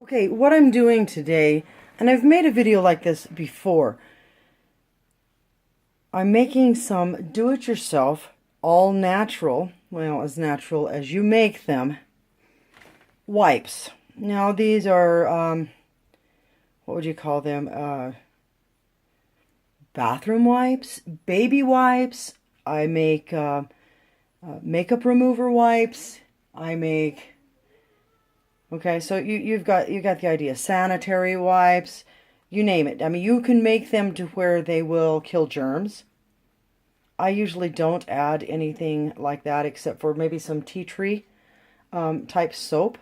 Okay, what I'm doing today, and I've made a video like this before, I'm making some do-it-yourself, all natural, well, as natural as you make them, wipes. Now these are, what would you call them, bathroom wipes, baby wipes. I make makeup remover wipes. I make... Okay, so you got the idea. Sanitary wipes, you name it. I mean, you can make them to where they will kill germs. I usually don't add anything like that except for maybe some tea tree type soap.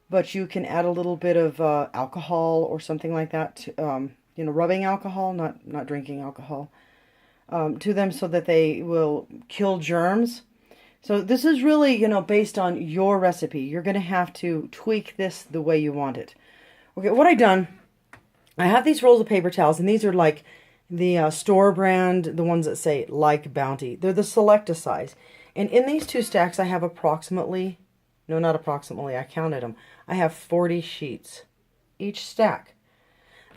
But you can add a little bit of alcohol or something like that, to, rubbing alcohol, not drinking alcohol, to them so that they will kill germs. So this is really, based on your recipe. You're going to have to tweak this the way you want it. Okay, what I've done, I have these rolls of paper towels, and these are like the store brand, the ones that say like Bounty. They're the Selecta size. And in these two stacks, I have approximately, no, not approximately, I counted them. I have 40 sheets each stack.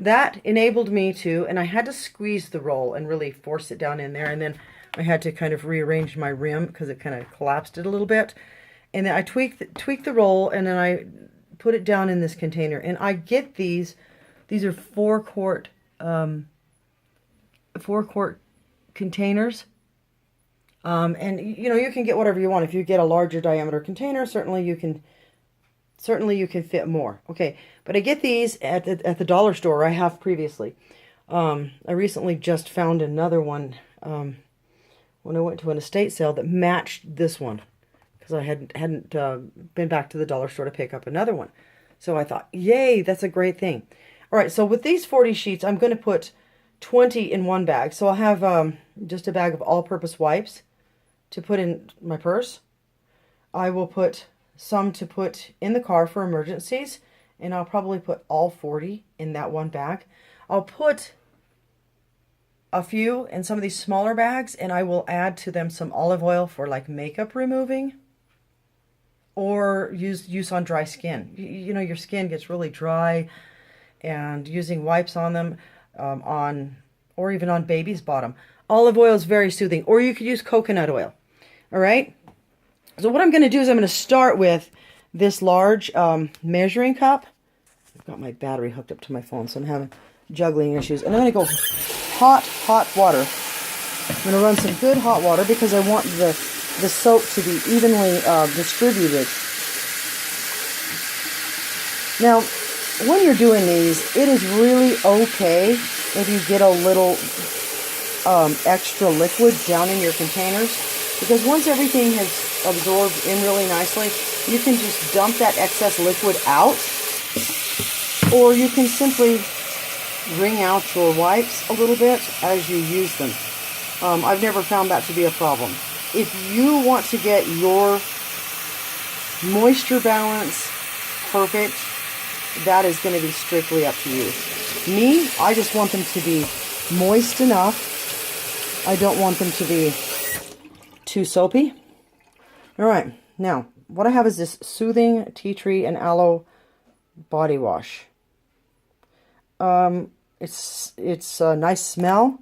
That enabled me to, and I had to squeeze the roll and really force it down in there, and then I had to kind of rearrange my rim because it kind of collapsed it a little bit. And then I tweaked the roll, and then I put it down in this container. And I get these are 4-quart containers. And you can get whatever you want. If you get a larger diameter container, certainly you can fit more. Okay, but I get these at the dollar store. I have previously. I recently just found another one when I went to an estate sale that matched this one, because I hadn't been back to the dollar store to pick up another one. So I thought, yay, that's a great thing. All right, so with these 40 sheets, I'm going to put 20 in one bag. So I'll have just a bag of all-purpose wipes to put in my purse. I will put some to put in the car for emergencies, and I'll probably put all 40 in that one bag. I'll put a few in some of these smaller bags, and I will add to them some olive oil for like makeup removing, or use on dry skin. Your skin gets really dry, and using wipes on them, or even on baby's bottom. Olive oil is very soothing, or you could use coconut oil. All right. So what I'm going to do is I'm going to start with this large measuring cup. I've got my battery hooked up to my phone, so I'm having juggling issues. And I'm going to go hot water. I'm going to run some good hot water because I want the soap to be evenly distributed. Now, when you're doing these, it is really okay if you get a little extra liquid down in your containers, because once everything has absorbed in really nicely, you can just dump that excess liquid out, or you can simply wring out your wipes a little bit as you use them. I've never found that to be a problem. If you want to get your moisture balance perfect, that is going to be strictly up to you. Me, I just want them to be moist enough. I don't want them to be too soapy. All right, now what I have is this soothing tea tree and aloe body wash. It's a nice smell.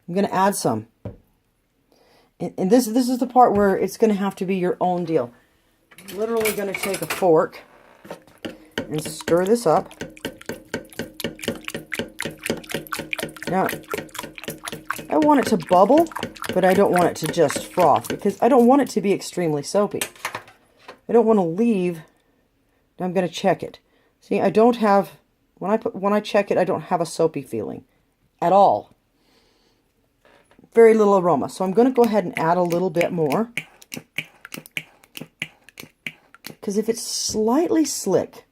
I'm going to add some. And this is the part where it's going to have to be your own deal. I'm literally going to take a fork and stir this up. Now, I want it to bubble, but I don't want it to just froth, because I don't want it to be extremely soapy. I don't want to leave. I'm going to check it. See, I don't have, when I check it, I don't have a soapy feeling at all. Very little aroma. So I'm going to go ahead and add a little bit more, because if it's slightly slick,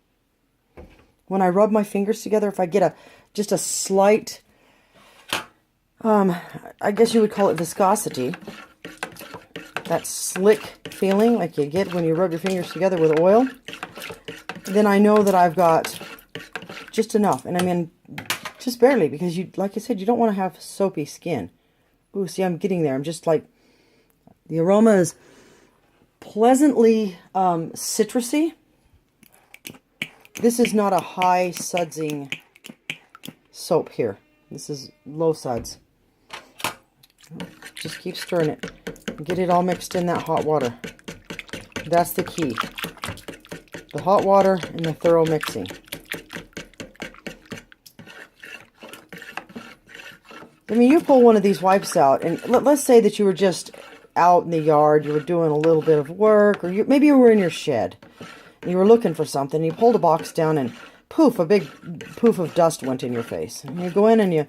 when I rub my fingers together, if I get just a slight, I guess you would call it viscosity, that slick feeling like you get when you rub your fingers together with oil, then I know that I've got just enough. And I mean, just barely, because like I said, you don't want to have soapy skin. Ooh, see, I'm getting there. I'm just like, the aroma is pleasantly citrusy. This is not a high sudsing soap here. This is low suds. Just keep stirring it. Get it all mixed in that hot water. That's the key. The hot water and the thorough mixing. I mean, you pull one of these wipes out, and let's say that you were just out in the yard, you were doing a little bit of work, or maybe you were in your shed, and you were looking for something, and you pulled a box down, and poof, a big poof of dust went in your face. And you go in and you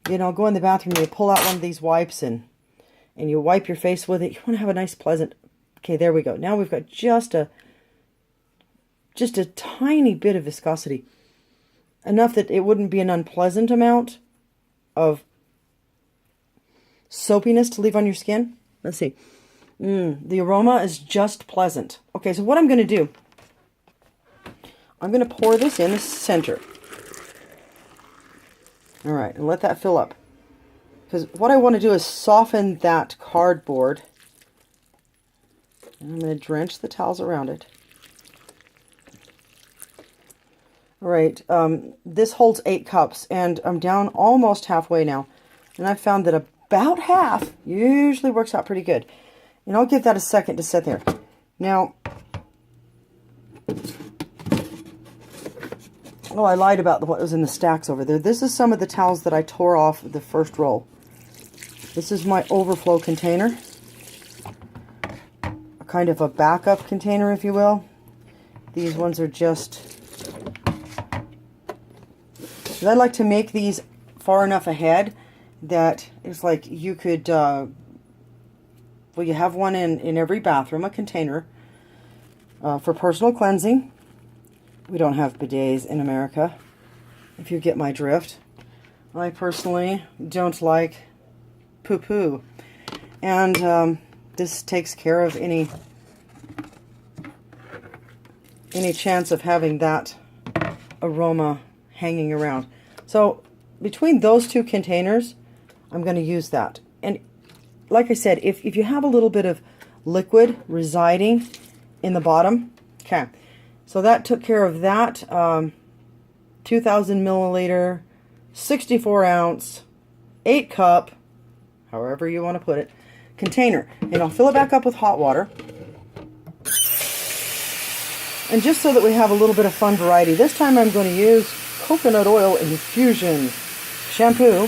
go in the bathroom, and you pull out one of these wipes, and you wipe your face with it. You want to have a nice, pleasant... Okay, there we go. Now we've got just a tiny bit of viscosity. Enough that it wouldn't be an unpleasant amount of soapiness to leave on your skin. Let's see. The aroma is just pleasant. Okay, so what I'm going to do, I'm going to pour this in the center. All right, and let that fill up. Because what I want to do is soften that cardboard. And I'm going to drench the towels around it. All right, this holds 8 cups, and I'm down almost halfway now. And I've found that about half usually works out pretty good. And I'll give that a second to sit there. Now, oh, I lied about what was in the stacks over there. This is some of the towels that I tore off the first roll. This is my overflow container. A kind of a backup container, if you will. These ones are just... I like to make these far enough ahead that it's like you could, well, you have one in every bathroom, a container for personal cleansing. We don't have bidets in America, if you get my drift. I personally don't like poo-poo. And this takes care of any chance of having that aroma hanging around. So between those two containers, I'm going to use that. And like I said, if you have a little bit of liquid residing in the bottom, okay, so that took care of that 2,000 milliliter, 64 ounce, 8 cup, however you want to put it, container. And I'll fill it back up with hot water. And just so that we have a little bit of fun variety, this time I'm going to use coconut oil infusion shampoo.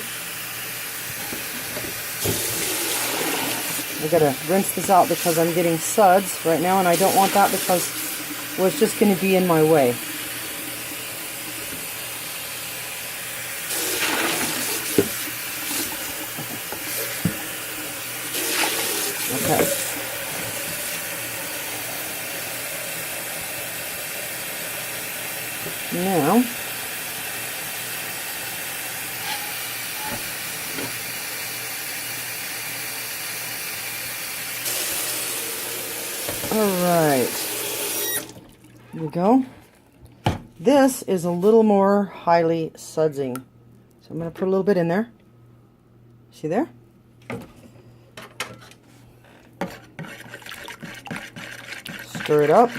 I gotta rinse this out because I'm getting suds right now, and I don't want that because, well, it's just going to be in my way. Okay. Now, alright, here we go. This is a little more highly sudsing. So I'm going to put a little bit in there. See there? Stir it up.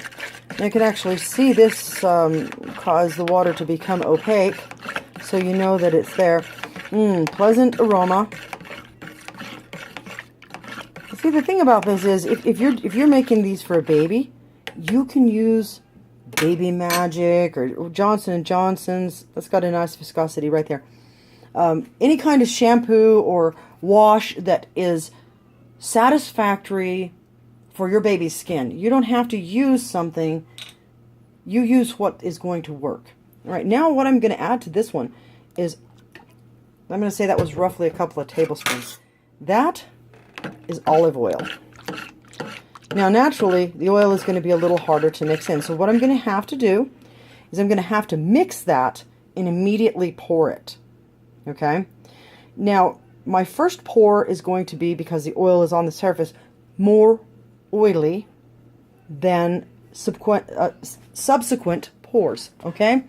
And you can actually see this cause the water to become opaque, so you know that it's there. Pleasant aroma. See, the thing about this is, if you're making these for a baby, you can use Baby Magic or Johnson & Johnson's. That's got a nice viscosity right there. Any kind of shampoo or wash that is satisfactory for your baby's skin. You don't have to use something. You use what is going to work. All right, now what I'm going to add to this one is, I'm going to say that was roughly a couple of tablespoons. That is olive oil. Now, naturally, the oil is going to be a little harder to mix in. So what I'm going to have to do is I'm going to have to mix that and immediately pour it. Okay? Now, my first pour is going to be, because the oil is on the surface, more oily than subsequent pours. Okay?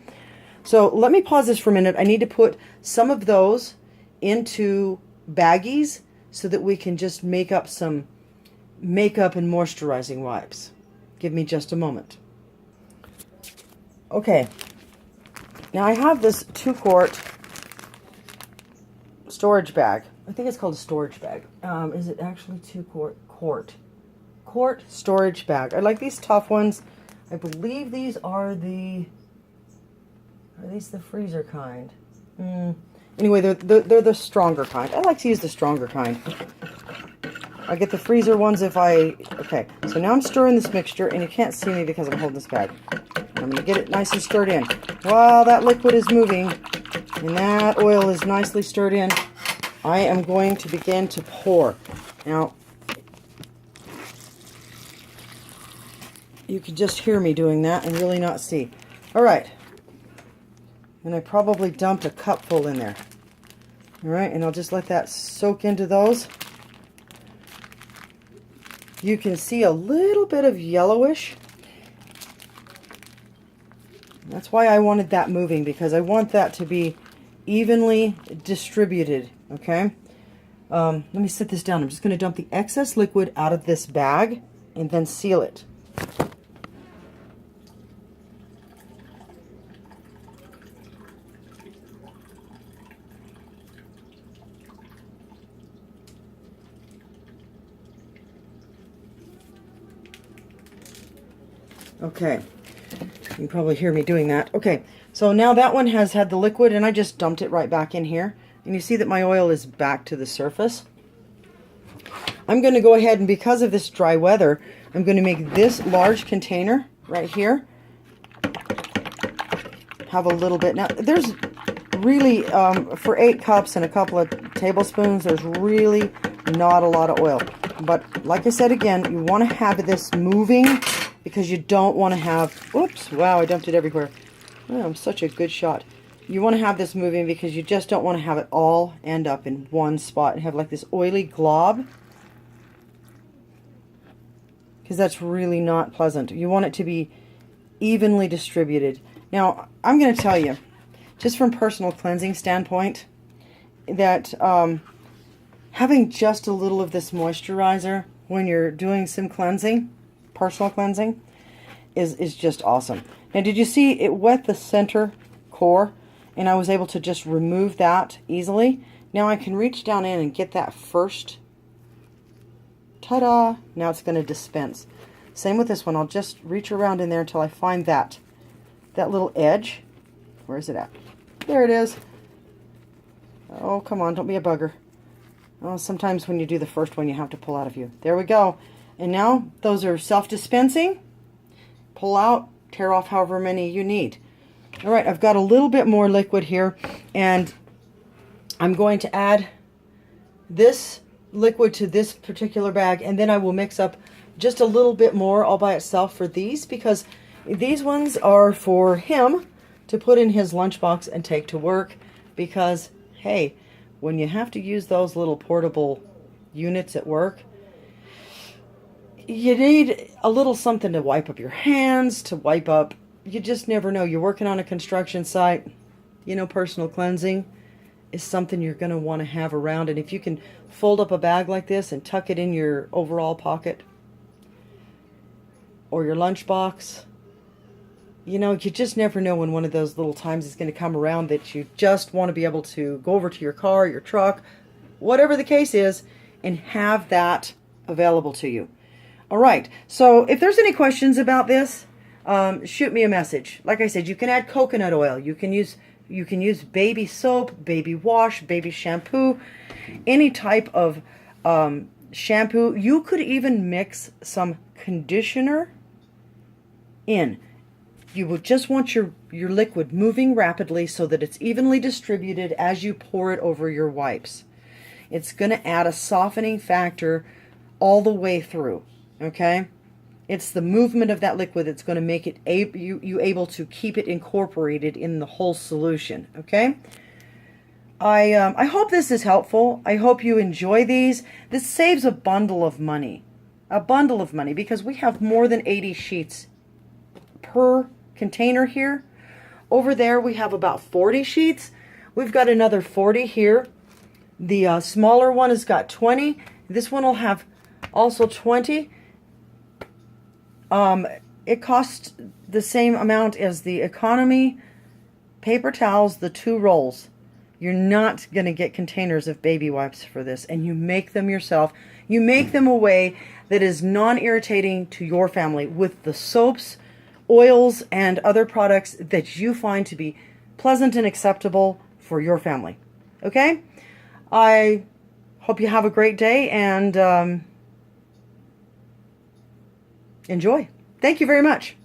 So let me pause this for a minute. I need to put some of those into baggies so that we can just make up some makeup and moisturizing wipes. Give me just a moment. Okay, now I have this 2-quart storage bag. I think it's called a storage bag. Is it actually 2-quart? Quart storage bag. I like these tough ones. I believe these are these the freezer kind? Anyway, they're the stronger kind. I like to use the stronger kind. I get the freezer ones if okay, so now I'm stirring this mixture, and you can't see me because I'm holding this bag. I'm going to get it nice and stirred in. While that liquid is moving, and that oil is nicely stirred in, I am going to begin to pour. Now, you can just hear me doing that and really not see. All right. And I probably dumped a cupful in there. All right, and I'll just let that soak into those. You can see a little bit of yellowish. That's why I wanted that moving, because I want that to be evenly distributed, okay? Let me set this down. I'm just going to dump the excess liquid out of this bag and then seal it. Okay, you can probably hear me doing that. Okay, so now that one has had the liquid, and I just dumped it right back in here. And you see that my oil is back to the surface. I'm going to go ahead, and because of this dry weather, I'm going to make this large container right here have a little bit. Now, there's really, for 8 cups and a couple of tablespoons, there's really not a lot of oil. But like I said again, you want to have this moving, because you don't want to have, oops, wow, I dumped it everywhere. Oh, I'm such a good shot. You want to have this moving because you just don't want to have it all end up in one spot and have like this oily glob, because that's really not pleasant. You want it to be evenly distributed. Now, I'm going to tell you, just from personal cleansing standpoint, that having just a little of this moisturizer when you're doing some cleansing, personal cleansing, is just awesome. Now, did you see it wet the center core, and I was able to just remove that easily? Now I can reach down in and get that first. Ta-da! Now it's going to dispense. Same with this one. I'll just reach around in there until I find that little edge. Where is it at? There it is. Oh, come on, don't be a bugger. Oh, sometimes when you do the first one, you have to pull out a few. There we go. And now those are self-dispensing. Pull out, tear off however many you need. All right, I've got a little bit more liquid here, and I'm going to add this liquid to this particular bag, and then I will mix up just a little bit more all by itself for these, because these ones are for him to put in his lunchbox and take to work, because, hey, when you have to use those little portable units at work, you need a little something to wipe up your hands, to wipe up, you just never know. You're working on a construction site, you know, personal cleansing is something you're going to want to have around. And if you can fold up a bag like this and tuck it in your overall pocket or your lunchbox, you know, you just never know when one of those little times is going to come around that you just want to be able to go over to your car, your truck, whatever the case is, and have that available to you. All right, so if there's any questions about this, shoot me a message. Like I said, you can add coconut oil. You can use baby soap, baby wash, baby shampoo, any type of shampoo. You could even mix some conditioner in. You would just want your liquid moving rapidly so that it's evenly distributed as you pour it over your wipes. It's going to add a softening factor all the way through. Okay, it's the movement of that liquid that's going to make it you able to keep it incorporated in the whole solution. Okay, I hope this is helpful. I hope you enjoy these. This saves a bundle of money, because we have more than 80 sheets per container here. Over there we have about 40 sheets. We've got another 40 here. The smaller one has got 20. This one will have Also 20. It costs the same amount as the economy paper towels, the 2 rolls. You're not going to get containers of baby wipes for this, and you make them yourself. You make them a way that is non-irritating to your family with the soaps, oils, and other products that you find to be pleasant and acceptable for your family. Okay? I hope you have a great day and enjoy. Thank you very much.